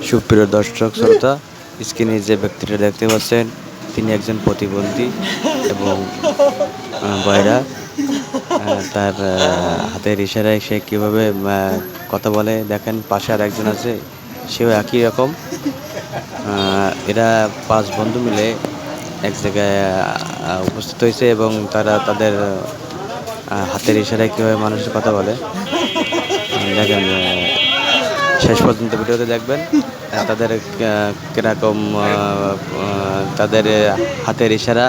সুপ্রিয় দর্শক শ্রোতা, স্ক্রিনে যে ব্যক্তিটা দেখতে পাচ্ছেন তিনি একজন প্রতিবন্ধী এবং বয়রা। তার হাতের ইশারায় সে কীভাবে কথা বলে দেখেন। পাশে আর একজন আছে, সেও একই রকম। এরা 5 বন্ধু মিলে এক জায়গায় উপস্থিত হয়েছে এবং তারা তাদের হাতের ইশারায় কীভাবে মানুষের কথা বলে দেখেন। শেষ পর্যন্ত ভিডিওতে দেখবেন তাদের কীরকম তাদের হাতের ইশারা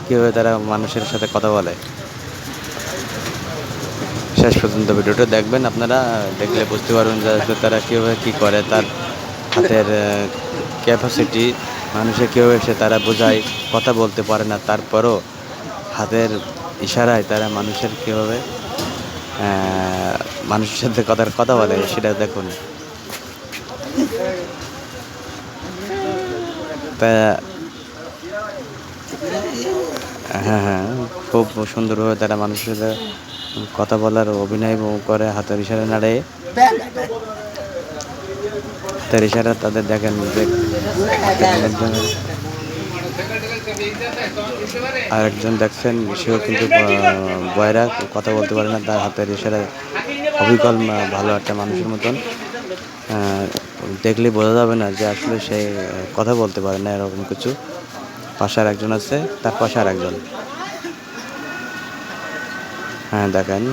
কীভাবে তারা মানুষের সাথে কথা বলে। শেষ পর্যন্ত ভিডিওটা দেখবেন, আপনারা দেখলে বুঝতে পারবেন যে আসলে তারা কীভাবে কী করে। তার হাতের ক্যাপাসিটি মানুষের কীভাবে সে তারা বোঝায়, কথা বলতে পারে না, তারপরও হাতের ইশারায় তারা মানুষের কীভাবে মানুষের সাথে কথা বলে সেটা দেখুন। তা হ্যাঁ হ্যাঁ, খুব সুন্দরভাবে তারা মানুষের সাথে কথা বলার অভিনয় করে, হাতের ইশারা নাড়ে। হাতের ইশারা তাদের দেখেন যে আরেকজন দেখছেন, সেও কিন্তু বয়রা, কথা বলতে পারে না, তার হাতের ইশারা অবিকল ভালো একটা মানুষের মতন। দেখলে বোঝা যাবে না যে আসলে সে কথা বলতে পারে না, এরকম কিছু। পাশে আর একজন আছে, তার পাশে আর একজন। হ্যাঁ দেখেন।